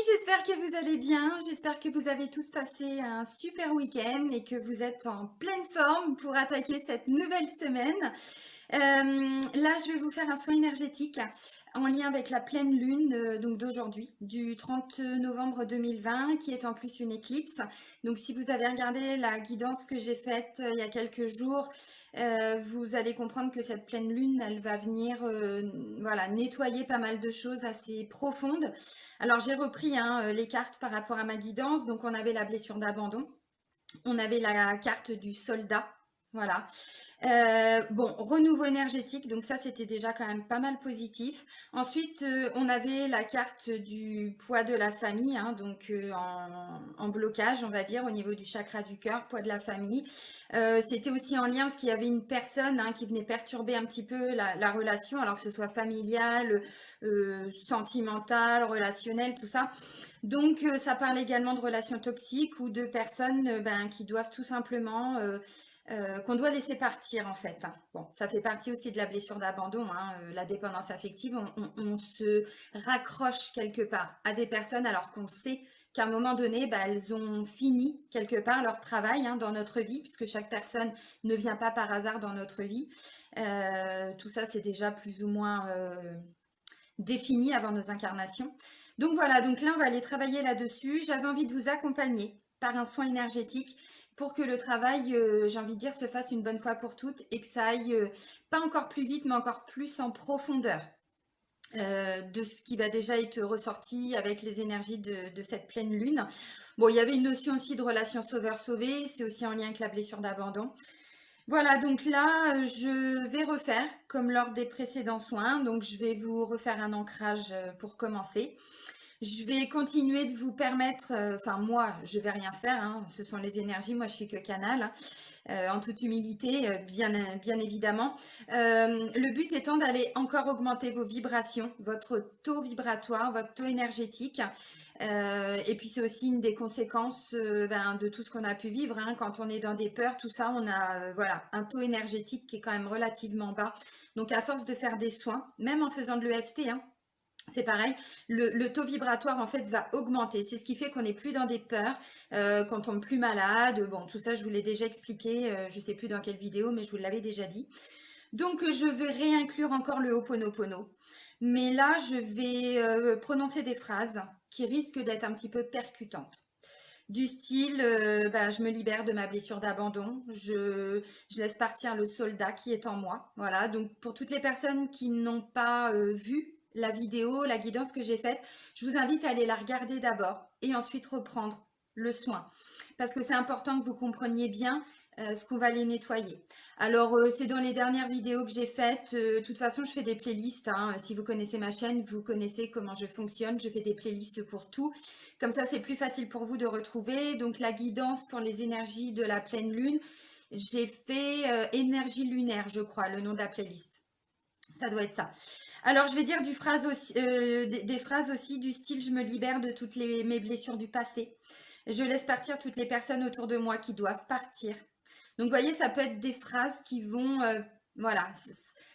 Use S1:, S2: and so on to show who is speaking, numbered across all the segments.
S1: j'espère que vous allez bien. J'espère que vous avez tous passé un super week-end et que vous êtes en pleine forme pour attaquer cette nouvelle semaine. Là, je vais vous faire un soin énergétique en lien avec la pleine lune donc d'aujourd'hui, du 30 novembre 2020, qui est en plus une éclipse. Donc, si vous avez regardé la guidance que j'ai faite il y a quelques jours, vous allez comprendre que cette pleine lune, elle va venir voilà, nettoyer pas mal de choses assez profondes. Alors, j'ai repris les cartes par rapport à ma guidance. Donc, on avait la blessure d'abandon, on avait la carte du soldat. Voilà. Bon, renouveau énergétique, donc ça c'était déjà quand même pas mal positif. Ensuite, on avait la carte du poids de la famille, donc en blocage, on va dire, au niveau du chakra du cœur, poids de la famille. C'était aussi en lien parce qu'il y avait une personne qui venait perturber un petit peu la relation, alors que ce soit familiale, sentimentale, relationnelle, tout ça. Donc, ça parle également de relations toxiques ou de personnes qui doivent tout simplement qu'on doit laisser partir en fait. Bon, ça fait partie aussi de la blessure d'abandon, la dépendance affective. On se raccroche quelque part à des personnes alors qu'on sait qu'à un moment donné, elles ont fini quelque part leur travail dans notre vie, puisque chaque personne ne vient pas par hasard dans notre vie. Tout ça, c'est déjà plus ou moins défini avant nos incarnations. Donc voilà, donc là, on va aller travailler là-dessus. J'avais envie de vous accompagner par un soin énergétique pour que le travail, j'ai envie de dire, se fasse une bonne fois pour toutes et que ça aille pas encore plus vite, mais encore plus en profondeur de ce qui va déjà être ressorti avec les énergies de cette pleine lune. Bon, il y avait une notion aussi de relation sauveur-sauvé, c'est aussi en lien avec la blessure d'abandon. Voilà, donc là, je vais refaire comme lors des précédents soins. Donc, je vais vous refaire un ancrage pour commencer. Je vais continuer de vous permettre, enfin moi, je vais rien faire, ce sont les énergies, moi je suis que canal, en toute humilité, bien évidemment. Le but étant d'aller encore augmenter vos vibrations, votre taux vibratoire, votre taux énergétique. Et puis c'est aussi une des conséquences de tout ce qu'on a pu vivre. Quand on est dans des peurs, tout ça, on a voilà, un taux énergétique qui est quand même relativement bas. Donc à force de faire des soins, même en faisant de l'EFT, c'est pareil, le taux vibratoire en fait va augmenter. C'est ce qui fait qu'on n'est plus dans des peurs, qu'on tombe plus malade. Bon, tout ça, je vous l'ai déjà expliqué. Je ne sais plus dans quelle vidéo, mais je vous l'avais déjà dit. Donc, je vais réinclure encore le Ho'oponopono. Mais là, je vais prononcer des phrases qui risquent d'être un petit peu percutantes. Du style, je me libère de ma blessure d'abandon, je laisse partir le soldat qui est en moi. Voilà, donc pour toutes les personnes qui n'ont pas vu la vidéo, la guidance que j'ai faite, je vous invite à aller la regarder d'abord et ensuite reprendre le soin. Parce que c'est important que vous compreniez bien ce qu'on va les nettoyer. Alors, c'est dans les dernières vidéos que j'ai faites. De toute façon, je fais des playlists. Si vous connaissez ma chaîne, vous connaissez comment je fonctionne. Je fais des playlists pour tout. Comme ça, c'est plus facile pour vous de retrouver. Donc, la guidance pour les énergies de la pleine lune, j'ai fait énergie lunaire, je crois, le nom de la playlist. Ça doit être ça. Alors, je vais dire des phrases aussi du style « Je me libère de toutes mes blessures du passé. Je laisse partir toutes les personnes autour de moi qui doivent partir. » Donc, vous voyez, ça peut être des phrases qui vont, voilà,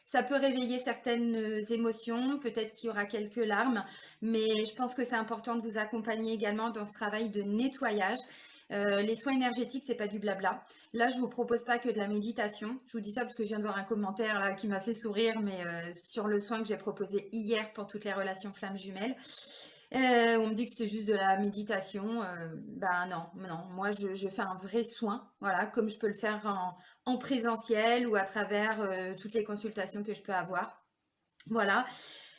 S1: ça peut réveiller certaines émotions, peut-être qu'il y aura quelques larmes, mais je pense que c'est important de vous accompagner également dans ce travail de nettoyage. Les soins énergétiques, c'est pas du blabla. Là, je vous propose pas que de la méditation. Je vous dis ça parce que je viens de voir un commentaire là qui m'a fait sourire, mais sur le soin que j'ai proposé hier pour toutes les relations flammes jumelles. On me dit que c'était juste de la méditation. Non, non. Moi, je fais un vrai soin, voilà, comme je peux le faire en présentiel ou à travers toutes les consultations que je peux avoir. Voilà.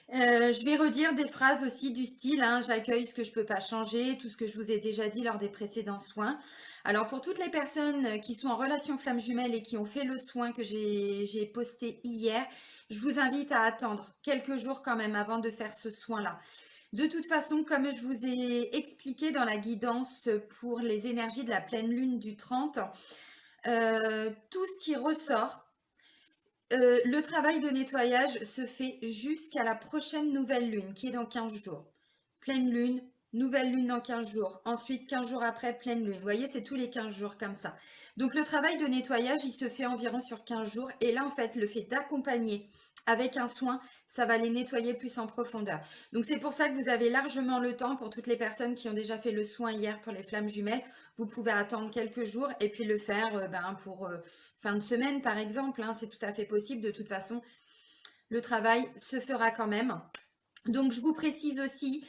S1: Je vais redire des phrases aussi du style, j'accueille ce que je peux pas changer, tout ce que je vous ai déjà dit lors des précédents soins. Alors pour toutes les personnes qui sont en relation flamme jumelle et qui ont fait le soin que j'ai posté hier, je vous invite à attendre quelques jours quand même avant de faire ce soin-là. De toute façon, comme je vous ai expliqué dans la guidance pour les énergies de la pleine lune du 30, tout ce qui ressort, le travail de nettoyage se fait jusqu'à la prochaine nouvelle lune, qui est dans 15 jours. Pleine lune, nouvelle lune dans 15 jours. Ensuite, 15 jours après, pleine lune. Vous voyez, c'est tous les 15 jours comme ça. Donc, le travail de nettoyage, il se fait environ sur 15 jours. Et là, en fait, le fait d'accompagner avec un soin, ça va les nettoyer plus en profondeur. Donc, c'est pour ça que vous avez largement le temps pour toutes les personnes qui ont déjà fait le soin hier pour les flammes jumelles. Vous pouvez attendre quelques jours et puis le faire pour fin de semaine, par exemple. Hein, c'est tout à fait possible. De toute façon, le travail se fera quand même. Donc, je vous précise aussi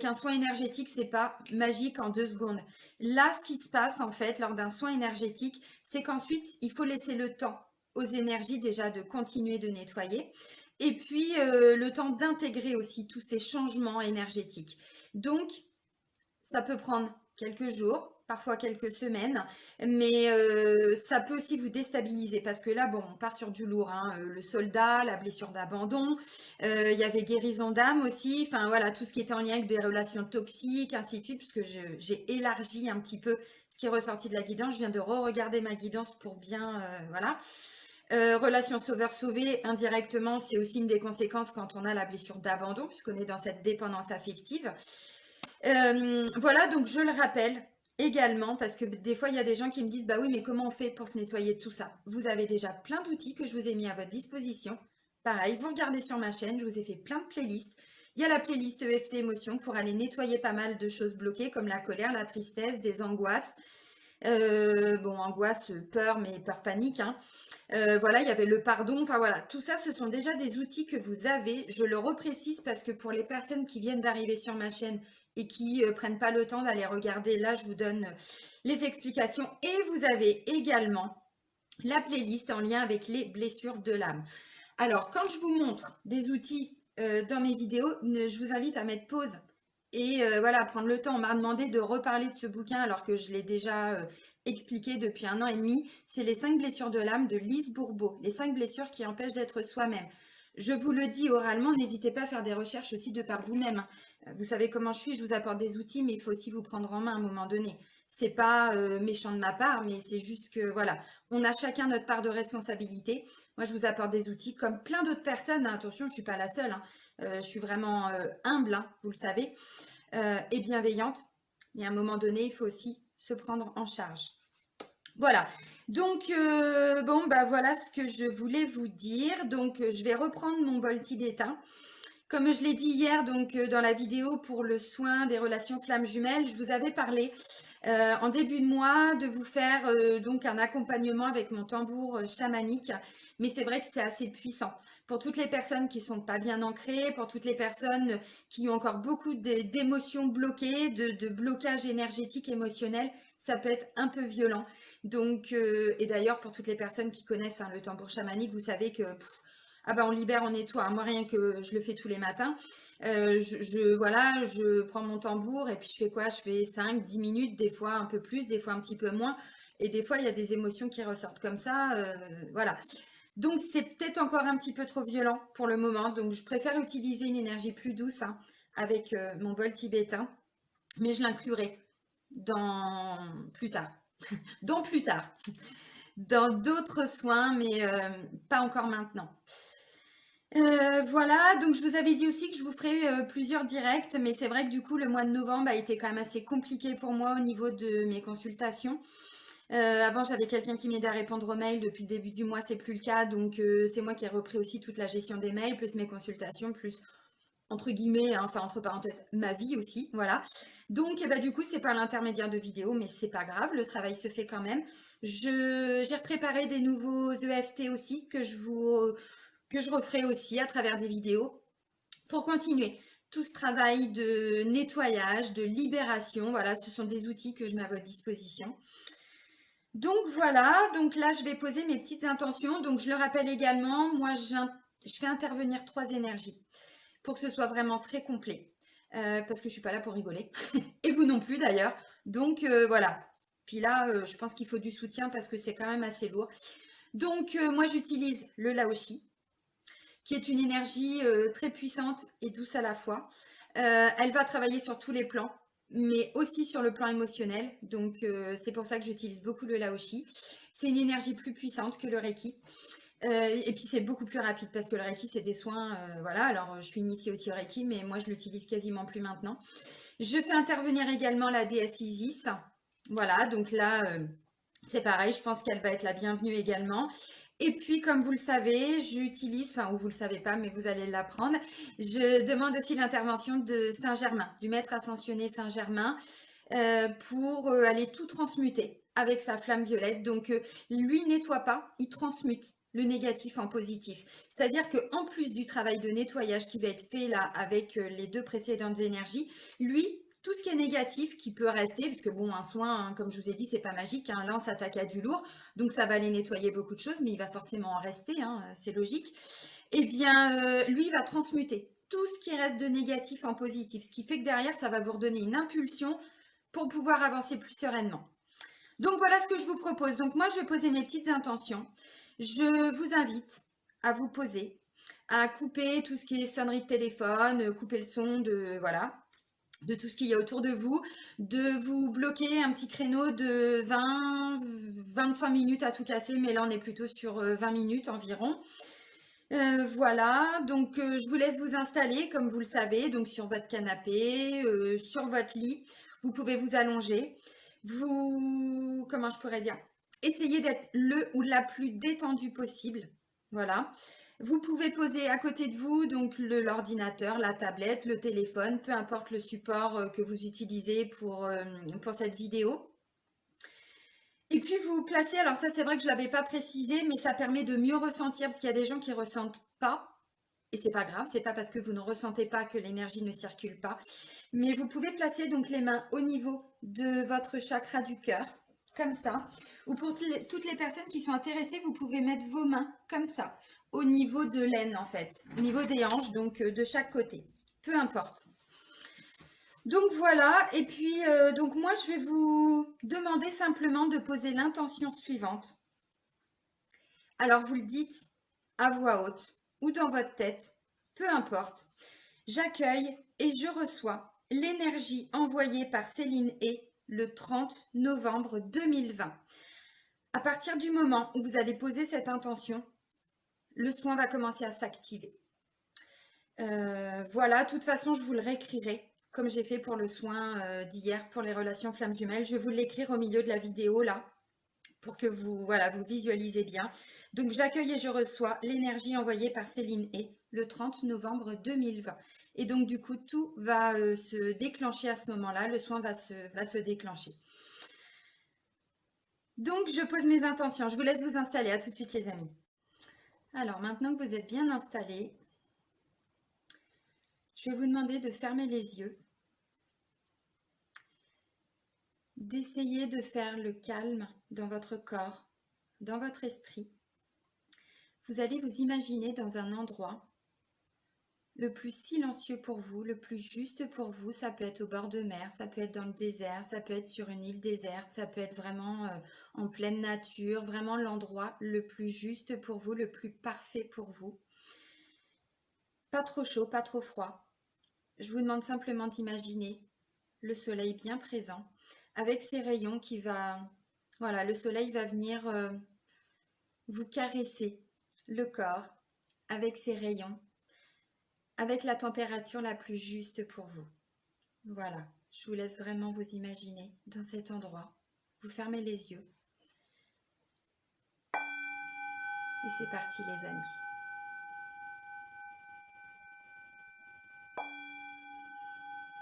S1: qu'un soin énergétique, c'est pas magique en 2 secondes. Là, ce qui se passe, en fait, lors d'un soin énergétique, c'est qu'ensuite, il faut laisser le temps aux énergies déjà de continuer de nettoyer. Et puis, le temps d'intégrer aussi tous ces changements énergétiques. Donc, ça peut prendre quelques jours, parfois quelques semaines, mais ça peut aussi vous déstabiliser parce que là, bon, on part sur du lourd, hein, le soldat, la blessure d'abandon, il y avait guérison d'âme aussi, enfin voilà, tout ce qui était en lien avec des relations toxiques, ainsi de suite, puisque j'ai élargi un petit peu ce qui est ressorti de la guidance. Je viens de re-regarder ma guidance pour bien, voilà. Relation sauveur-sauvé, indirectement, c'est aussi une des conséquences quand on a la blessure d'abandon, puisqu'on est dans cette dépendance affective. Voilà, donc je le rappelle également, parce que des fois, il y a des gens qui me disent, bah oui, mais comment on fait pour se nettoyer de tout ça? Vous avez déjà plein d'outils que je vous ai mis à votre disposition. Pareil, vous regardez sur ma chaîne, je vous ai fait plein de playlists. Il y a la playlist EFT émotions pour aller nettoyer pas mal de choses bloquées, comme la colère, la tristesse, des angoisses. Bon, angoisse, peur, mais peur panique, hein. Voilà, il y avait le pardon. Enfin voilà, tout ça, ce sont déjà des outils que vous avez. Je le reprécise parce que pour les personnes qui viennent d'arriver sur ma chaîne et qui prennent pas le temps d'aller regarder, là, je vous donne les explications. Et vous avez également la playlist en lien avec les blessures de l'âme. Alors, quand je vous montre des outils dans mes vidéos, je vous invite à mettre pause et voilà, prendre le temps. On m'a demandé de reparler de ce bouquin alors que je l'ai déjà expliqué depuis 1 an et demi. C'est les 5 blessures de l'âme de Lise Bourbeau. Les 5 blessures qui empêchent d'être soi-même. Je vous le dis oralement, n'hésitez pas à faire des recherches aussi de par vous-même. Vous savez comment je suis, je vous apporte des outils, mais il faut aussi vous prendre en main à un moment donné. C'est pas méchant de ma part, mais c'est juste que voilà, on a chacun notre part de responsabilité. Moi, je vous apporte des outils comme plein d'autres personnes. Hein. Attention, je ne suis pas la seule. Hein. Je suis vraiment humble, hein, vous le savez, et bienveillante. Mais à un moment donné, il faut aussi se prendre en charge. Voilà. Donc, bon, bah voilà ce que je voulais vous dire. Donc, je vais reprendre mon bol tibétain. Comme je l'ai dit hier, donc dans la vidéo pour le soin des relations flammes jumelles, je vous avais parlé en début de mois de vous faire donc un accompagnement avec mon tambour chamanique. Mais c'est vrai que c'est assez puissant. Pour toutes les personnes qui sont pas bien ancrées, pour toutes les personnes qui ont encore beaucoup d'émotions bloquées, de blocage énergétique, émotionnel, ça peut être un peu violent. Donc, et d'ailleurs, pour toutes les personnes qui connaissent hein, le tambour chamanique, vous savez que ah bah on libère, on nettoie. Moi, rien que je le fais tous les matins. Voilà, je prends mon tambour et puis je fais quoi? Je fais 5, 10 minutes, des fois un peu plus, des fois un petit peu moins. Et des fois, il y a des émotions qui ressortent comme ça. Voilà. Donc, c'est peut-être encore un petit peu trop violent pour le moment. Donc, je préfère utiliser une énergie plus douce hein, avec mon bol tibétain. Mais je l'inclurai dans plus tard. Dans plus tard. Dans d'autres soins, mais pas encore maintenant. Voilà, donc je vous avais dit aussi que je vous ferai plusieurs directs, mais c'est vrai que du coup le mois de novembre a été quand même assez compliqué pour moi au niveau de mes consultations. Avant j'avais quelqu'un qui m'aidait à répondre aux mails, depuis le début du mois c'est plus le cas, donc c'est moi qui ai repris aussi toute la gestion des mails, plus mes consultations, plus entre guillemets, hein, enfin entre parenthèses, ma vie aussi, voilà. Donc bah, du coup c'est par l'intermédiaire de vidéos, mais c'est pas grave, le travail se fait quand même. J'ai préparé des nouveaux EFT aussi que je referai aussi à travers des vidéos pour continuer tout ce travail de nettoyage, de libération. Voilà, ce sont des outils que je mets à votre disposition. Donc voilà, donc là je vais poser mes petites intentions. Donc je le rappelle également, moi je fais intervenir 3 énergies pour que ce soit vraiment très complet. Parce que je ne suis pas là pour rigoler. Et vous non plus d'ailleurs. Donc voilà. Puis là, je pense qu'il faut du soutien parce que c'est quand même assez lourd. Donc moi j'utilise le Laoshi, qui est une énergie très puissante et douce à la fois. Elle va travailler sur tous les plans, mais aussi sur le plan émotionnel. Donc, c'est pour ça que j'utilise beaucoup le Laoshi. C'est une énergie plus puissante que le Reiki. Et puis, c'est beaucoup plus rapide parce que le Reiki, c'est des soins. Voilà, alors je suis initiée aussi au Reiki, mais moi, je l'utilise quasiment plus maintenant. Je fais intervenir également la déesse Isis. Voilà, donc là, c'est pareil, je pense qu'elle va être la bienvenue également. Et puis, comme vous le savez, j'utilise, enfin, ou vous le savez pas, mais vous allez l'apprendre, je demande aussi l'intervention de Saint-Germain, du maître ascensionné Saint-Germain, pour aller tout transmuter avec sa flamme violette. Donc, lui nettoie pas, il transmute le négatif en positif. C'est-à-dire qu'en plus du travail de nettoyage qui va être fait là avec les deux précédentes énergies, lui, tout ce qui est négatif qui peut rester, parce que bon, un soin, hein, comme je vous ai dit, c'est pas magique, hein, là on s'attaque à du lourd, donc ça va aller nettoyer beaucoup de choses, mais il va forcément en rester, hein, c'est logique. Eh bien, lui, il va transmuter tout ce qui reste de négatif en positif, ce qui fait que derrière, ça va vous redonner une impulsion pour pouvoir avancer plus sereinement. Donc voilà ce que je vous propose. Donc moi, je vais poser mes petites intentions. Je vous invite à vous poser, à couper tout ce qui est sonnerie de téléphone, couper le son de, voilà, de tout ce qu'il y a autour de vous, de vous bloquer un petit créneau de 20-25 minutes à tout casser, mais là on est plutôt sur 20 minutes environ. Voilà, donc je vous laisse vous installer comme vous le savez, donc sur votre canapé, sur votre lit. Vous pouvez vous allonger. Vous, comment je pourrais dire, essayez d'être le ou la plus détendue possible. Voilà. Vous pouvez poser à côté de vous donc l'ordinateur, la tablette, le téléphone, peu importe le support que vous utilisez pour cette vidéo. Et puis vous placez, alors ça c'est vrai que je ne l'avais pas précisé, mais ça permet de mieux ressentir parce qu'il y a des gens qui ne ressentent pas. Et c'est pas grave, c'est pas parce que vous ne ressentez pas que l'énergie ne circule pas. Mais vous pouvez placer donc les mains au niveau de votre chakra du cœur, comme ça. Ou pour toutes les personnes qui sont intéressées, vous pouvez mettre vos mains comme ça, au niveau de l'aine en fait, au niveau des hanches, donc de chaque côté. Peu importe. Donc voilà, et puis donc moi je vais vous demander simplement de poser l'intention suivante. Alors vous le dites à voix haute ou dans votre tête, peu importe. J'accueille et je reçois l'énergie envoyée par Céline et le 30 novembre 2020. À partir du moment où vous allez poser cette intention, le soin va commencer à s'activer. Voilà, de toute façon, je vous le réécrirai, comme j'ai fait pour le soin d'hier pour les relations flammes jumelles. Je vais vous l'écrire au milieu de la vidéo là, pour que vous, voilà, vous visualisez bien. Donc, j'accueille et je reçois l'énergie envoyée par Céline et le 30 novembre 2020. Et donc, du coup, tout va se déclencher à ce moment-là. Le soin va se déclencher. Donc, je pose mes intentions. Je vous laisse vous installer. À tout de suite, les amis. Alors, maintenant que vous êtes bien installés, je vais vous demander de fermer les yeux, d'essayer de faire le calme dans votre corps, dans votre esprit. Vous allez vous imaginer dans un endroit le plus silencieux pour vous, le plus juste pour vous. Ça peut être au bord de mer, ça peut être dans le désert, ça peut être sur une île déserte, ça peut être vraiment en pleine nature, vraiment l'endroit le plus juste pour vous, le plus parfait pour vous. Pas trop chaud, pas trop froid. Je vous demande simplement d'imaginer le soleil bien présent avec ses rayons qui va... Voilà, le soleil va venir vous caresser le corps avec ses rayons, avec la température la plus juste pour vous. Voilà, je vous laisse vraiment vous imaginer dans cet endroit. Vous fermez les yeux. Et c'est parti les amis.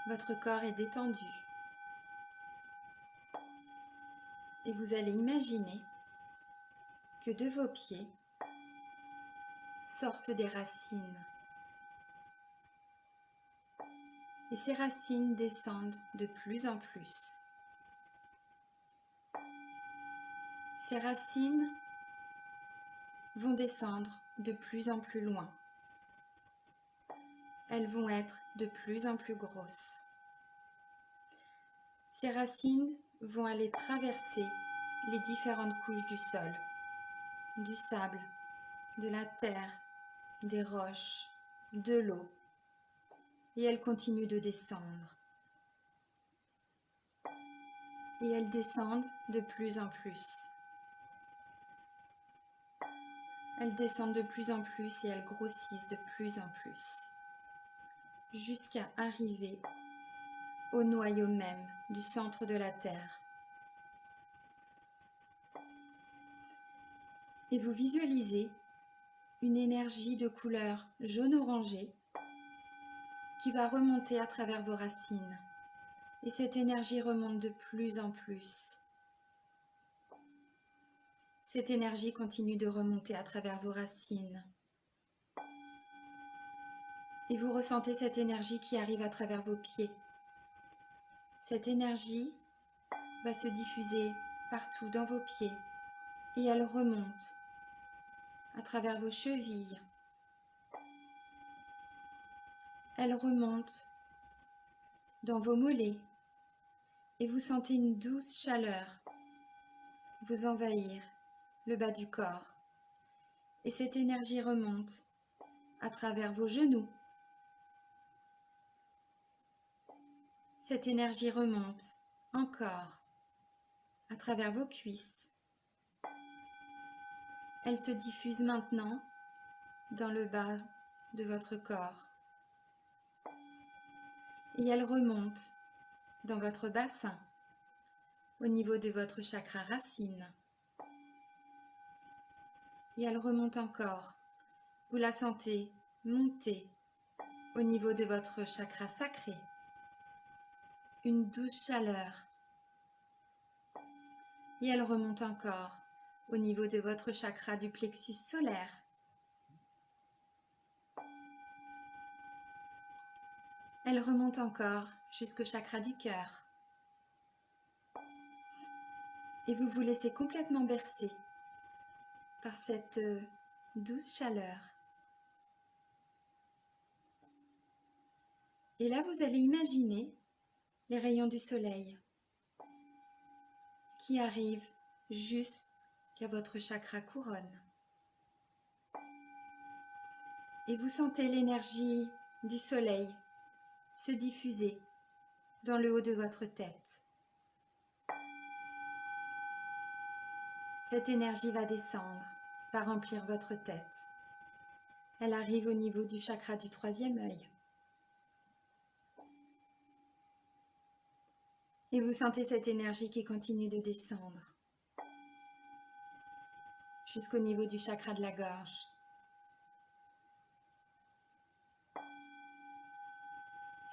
S1: Votre corps est détendu. Et vous allez imaginer que de vos pieds sortent des racines. Et ces racines descendent de plus en plus. Ces racines vont descendre de plus en plus loin. Elles vont être de plus en plus grosses. Ces racines vont aller traverser les différentes couches du sol, du sable, de la terre, des roches, de l'eau. Et elles continuent de descendre. Et elles descendent de plus en plus. Elles descendent de plus en plus et elles grossissent de plus en plus. Jusqu'à arriver au noyau même du centre de la Terre. Et vous visualisez une énergie de couleur jaune-orangé qui va remonter à travers vos racines. Et cette énergie remonte de plus en plus. Cette énergie continue de remonter à travers vos racines. Et vous ressentez cette énergie qui arrive à travers vos pieds. Cette énergie va se diffuser partout dans vos pieds et elle remonte à travers vos chevilles. Elle remonte dans vos mollets et vous sentez une douce chaleur vous envahir le bas du corps. Et cette énergie remonte à travers vos genoux. Cette énergie remonte encore à travers vos cuisses. Elle se diffuse maintenant dans le bas de votre corps. Et elle remonte dans votre bassin, au niveau de votre chakra racine. Et elle remonte encore. Vous la sentez monter au niveau de votre chakra sacré. Une douce chaleur. Et elle remonte encore au niveau de votre chakra du plexus solaire. Elle remonte encore jusqu'au chakra du cœur. Et vous vous laissez complètement bercer par cette douce chaleur. Et là, vous allez imaginer les rayons du soleil qui arrivent jusqu'à votre chakra couronne. Et vous sentez l'énergie du soleil se diffuser dans le haut de votre tête. Cette énergie va descendre, va remplir votre tête. Elle arrive au niveau du chakra du troisième œil. Et vous sentez cette énergie qui continue de descendre jusqu'au niveau du chakra de la gorge.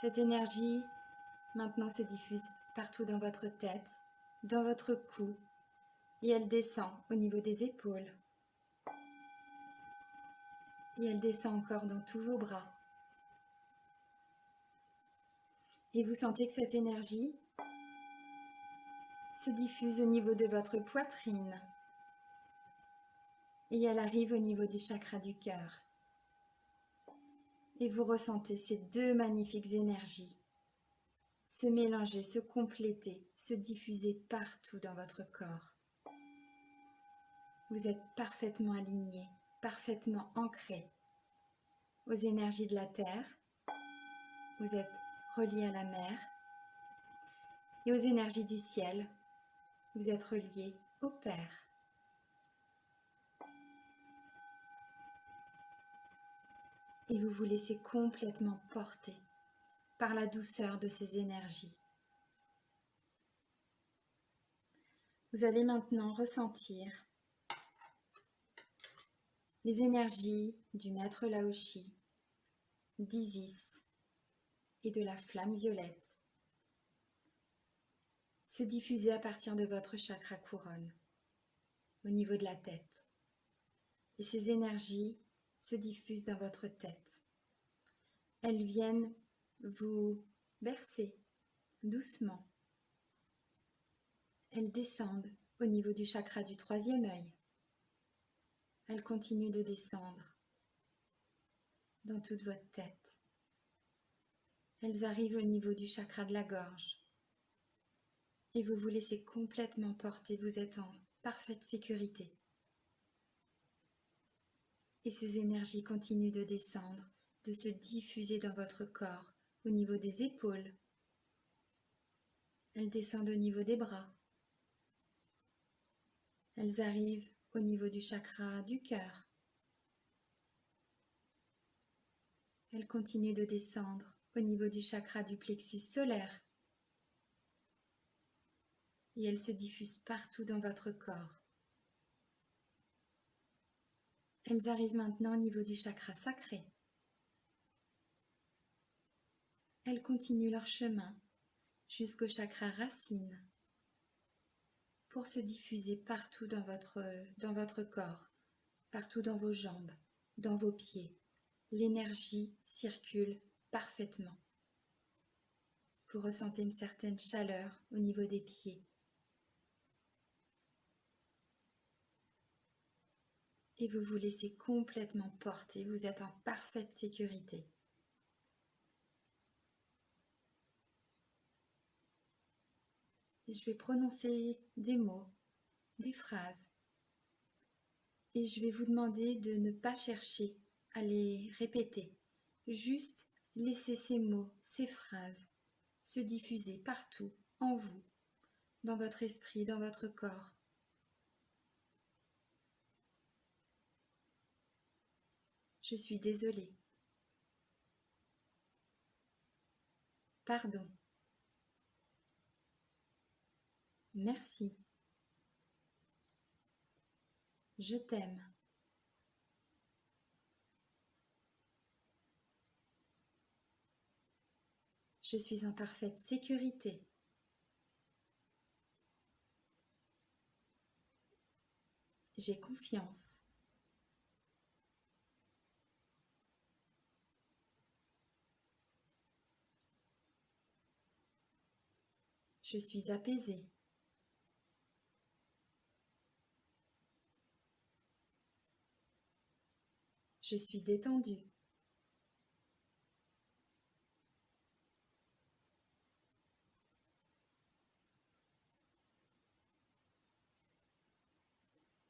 S1: Cette énergie maintenant se diffuse partout dans votre tête, dans votre cou, et elle descend au niveau des épaules. Et elle descend encore dans tous vos bras. Et vous sentez que cette énergie se diffuse au niveau de votre poitrine. Et elle arrive au niveau du chakra du cœur. Et vous ressentez ces deux magnifiques énergies se mélanger, se compléter, se diffuser partout dans votre corps. Vous êtes parfaitement aligné, parfaitement ancré aux énergies de la terre. Vous êtes relié à la mer. Et aux énergies du ciel, vous êtes relié au Père. Et vous vous laissez complètement porter par la douceur de ces énergies. Vous allez maintenant ressentir les énergies du maître Lao-Shi, d'Isis et de la flamme violette se diffuser à partir de votre chakra couronne, au niveau de la tête. Et ces énergies se diffusent dans votre tête. Elles viennent vous bercer doucement. Elles descendent au niveau du chakra du troisième œil. Elles continuent de descendre dans toute votre tête. Elles arrivent au niveau du chakra de la gorge. Et vous vous laissez complètement porter, vous êtes en parfaite sécurité. Et ces énergies continuent de descendre, de se diffuser dans votre corps, au niveau des épaules. Elles descendent au niveau des bras. Elles arrivent au niveau du chakra du cœur. Elles continuent de descendre au niveau du chakra du plexus solaire et elles se diffusent partout dans votre corps. Elles arrivent maintenant au niveau du chakra sacré. Elles continuent leur chemin jusqu'au chakra racine pour se diffuser partout dans votre corps, partout dans vos jambes, dans vos pieds. L'énergie circule parfaitement. Vous ressentez une certaine chaleur au niveau des pieds. Et vous vous laissez complètement porter, vous êtes en parfaite sécurité. Et je vais prononcer des mots, des phrases. Et je vais vous demander de ne pas chercher à les répéter. Juste laisser ces mots, ces phrases se diffuser partout, en vous, dans votre esprit, dans votre corps. Je suis désolée. Pardon. Merci. Je t'aime. Je suis en parfaite sécurité. J'ai confiance. Je suis apaisée. Je suis détendue.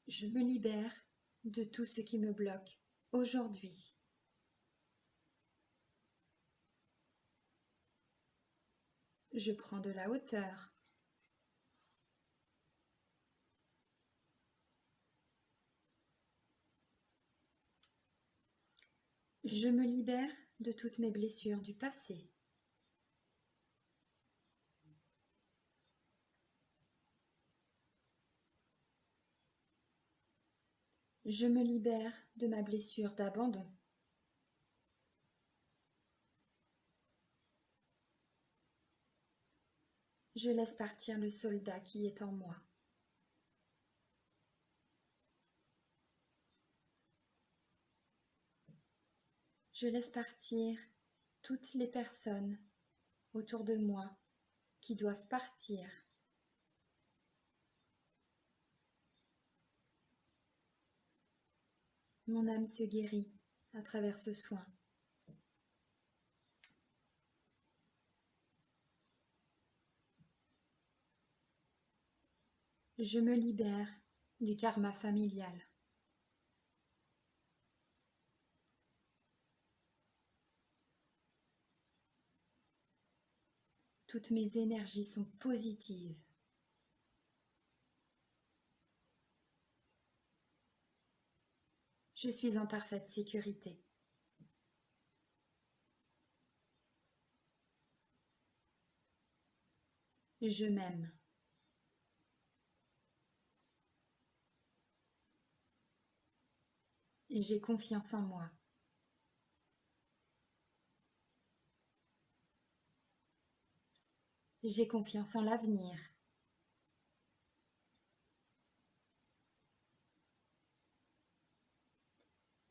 S1: Je me libère de tout ce qui me bloque aujourd'hui. Je prends de la hauteur. Je me libère de toutes mes blessures du passé. Je me libère de ma blessure d'abandon. Je laisse partir le soldat qui est en moi. Je laisse partir toutes les personnes autour de moi qui doivent partir. Mon âme se guérit à travers ce soin. Je me libère du karma familial. Toutes mes énergies sont positives. Je suis en parfaite sécurité. Je m'aime. J'ai confiance en moi. J'ai confiance en l'avenir.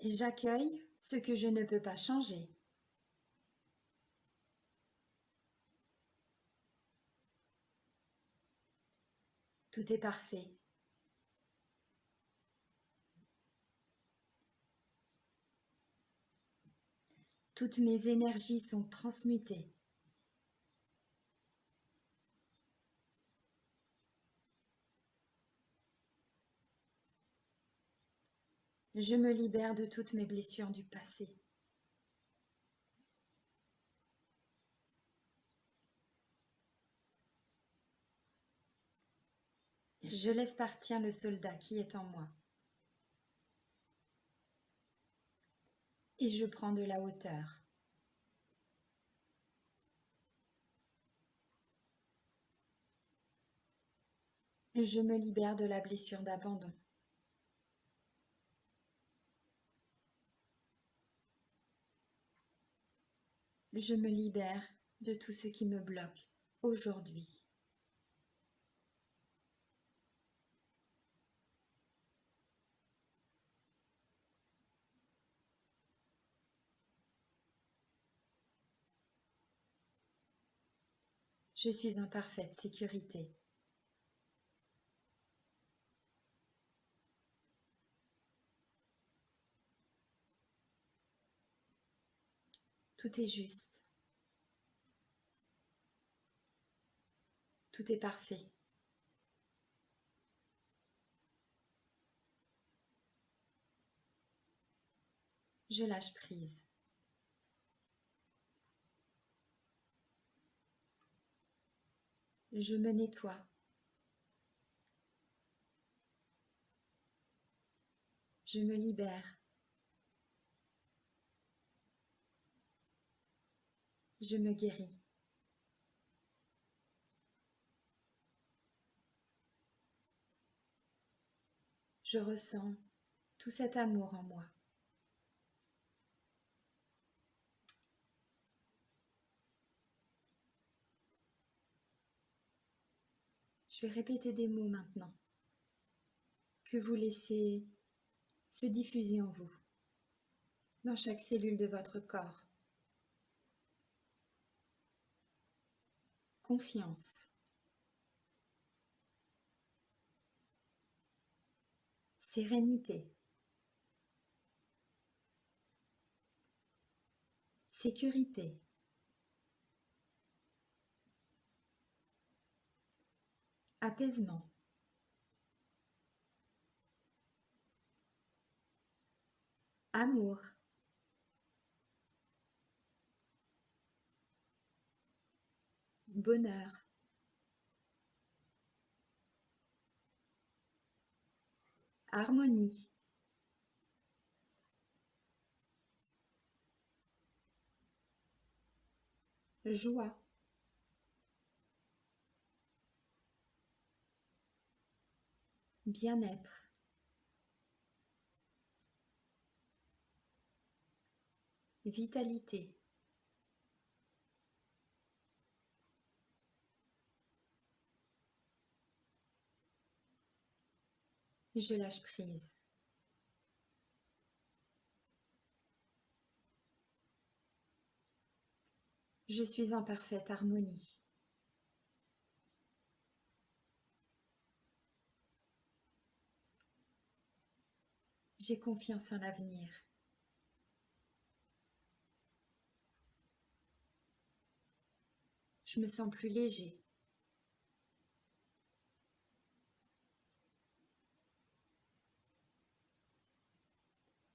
S1: J'accueille ce que je ne peux pas changer. Tout est parfait. Toutes mes énergies sont transmutées. Je me libère de toutes mes blessures du passé. Je laisse partir le soldat qui est en moi. Et je prends de la hauteur. Je me libère de la blessure d'abandon. Je me libère de tout ce qui me bloque aujourd'hui. Je suis en parfaite sécurité. Tout est juste. Tout est parfait. Je lâche prise. Je me nettoie. Je me libère. Je me guéris. Je ressens tout cet amour en moi. Je vais répéter des mots maintenant que vous laissez se diffuser en vous, dans chaque cellule de votre corps. Confiance. Sérénité. Sécurité. Apaisement. Amour. Bonheur. Harmonie. Joie. Bien-être. Vitalité. Je lâche prise. Je suis en parfaite harmonie. J'ai confiance en l'avenir. Je me sens plus léger.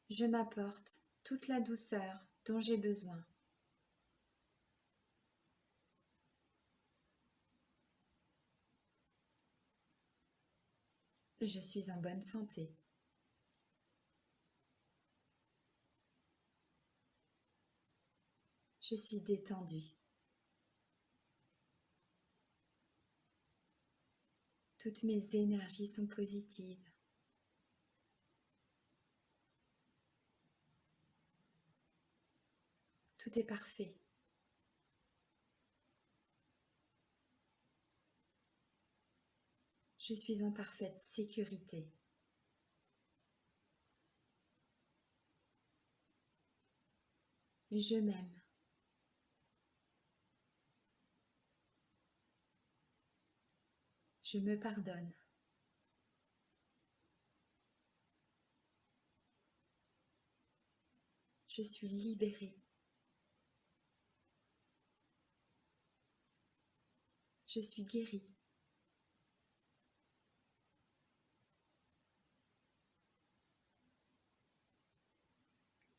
S1: Je m'apporte toute la douceur dont j'ai besoin. Je suis en bonne santé. Je suis détendue. Toutes mes énergies sont positives. Tout est parfait. Je suis en parfaite sécurité. Je m'aime. Je me pardonne. Je suis libérée. Je suis guérie.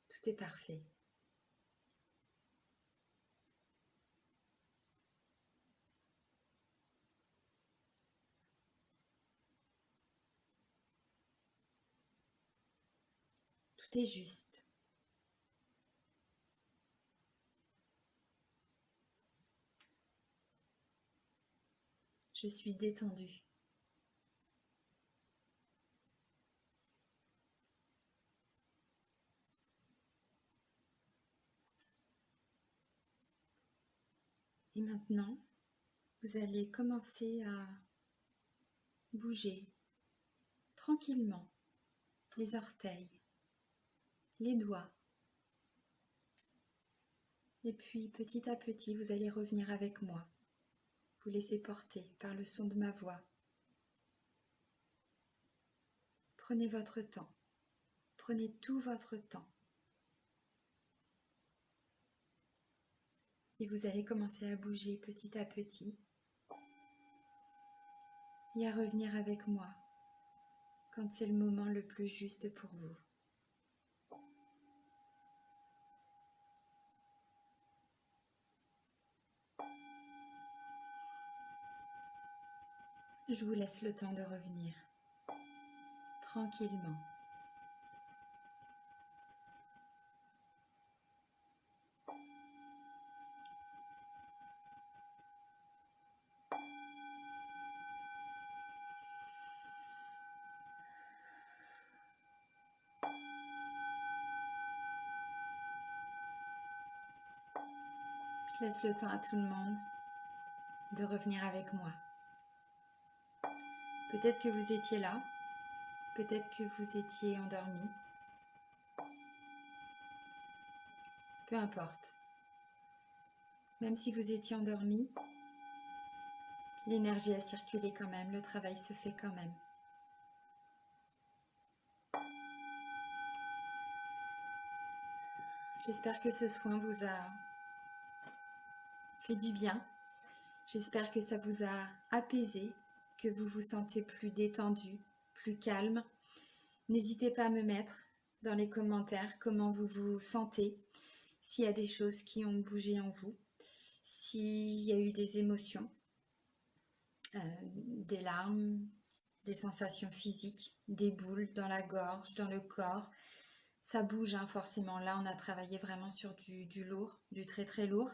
S1: Tout est parfait. Tout est juste. Je suis détendue. Maintenant, vous allez commencer à bouger tranquillement les orteils, les doigts. Et puis petit à petit, vous allez revenir avec moi. Vous laissez porter par le son de ma voix. Prenez votre temps. Prenez tout votre temps. Et vous allez commencer à bouger petit à petit et à revenir avec moi quand c'est le moment le plus juste pour vous. Je vous laisse le temps de revenir tranquillement. Je laisse le temps à tout le monde de revenir avec moi. Peut-être que vous étiez là, peut-être que vous étiez endormi. Peu importe. Même si vous étiez endormi, l'énergie a circulé quand même, le travail se fait quand même. J'espère que ce soin vous a fait du bien. J'espère que ça vous a apaisé, que vous vous sentez plus détendu, plus calme. N'hésitez pas à me mettre dans les commentaires comment vous vous sentez, s'il y a des choses qui ont bougé en vous, s'il y a eu des émotions, des larmes, des sensations physiques, des boules dans la gorge, dans le corps. Ça bouge hein, forcément. Là, on a travaillé vraiment sur du lourd, du très très lourd.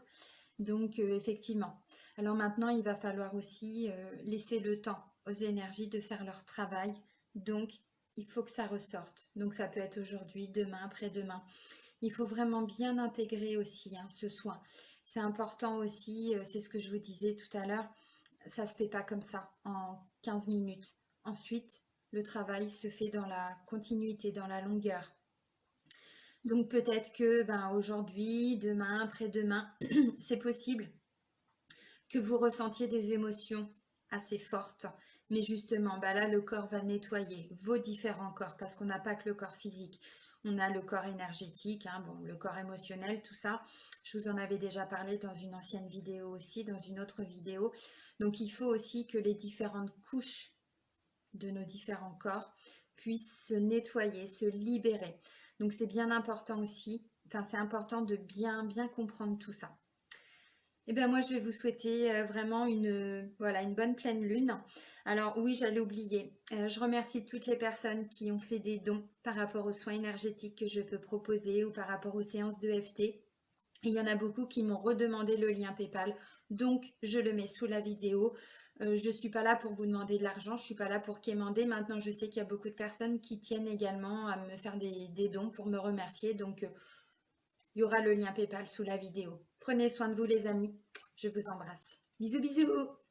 S1: Donc effectivement. Alors maintenant, il va falloir aussi laisser le temps aux énergies de faire leur travail. Donc, il faut que ça ressorte. Donc ça peut être aujourd'hui, demain, après-demain. Il faut vraiment bien intégrer aussi hein, ce soin. C'est important aussi, c'est ce que je vous disais tout à l'heure, ça se fait pas comme ça en 15 minutes. Ensuite, le travail se fait dans la continuité, dans la longueur. Donc peut-être que aujourd'hui, demain, après-demain, c'est possible que vous ressentiez des émotions assez fortes. Mais justement, là, le corps va nettoyer vos différents corps parce qu'on n'a pas que le corps physique. On a le corps énergétique, hein, le corps émotionnel, tout ça. Je vous en avais déjà parlé dans une ancienne vidéo aussi, dans une autre vidéo. Donc il faut aussi que les différentes couches de nos différents corps puissent se nettoyer, se libérer. Donc c'est bien important aussi, c'est important de bien comprendre tout ça. Et bien moi je vais vous souhaiter vraiment une bonne pleine lune. Alors oui, j'allais oublier, je remercie toutes les personnes qui ont fait des dons par rapport aux soins énergétiques que je peux proposer ou par rapport aux séances d'EFT. Et il y en a beaucoup qui m'ont redemandé le lien PayPal, donc je le mets sous la vidéo. Je ne suis pas là pour vous demander de l'argent, je ne suis pas là pour quémander. Maintenant, je sais qu'il y a beaucoup de personnes qui tiennent également à me faire des dons pour me remercier. Donc, il y aura le lien PayPal sous la vidéo. Prenez soin de vous les amis. Je vous embrasse. Bisous, bisous.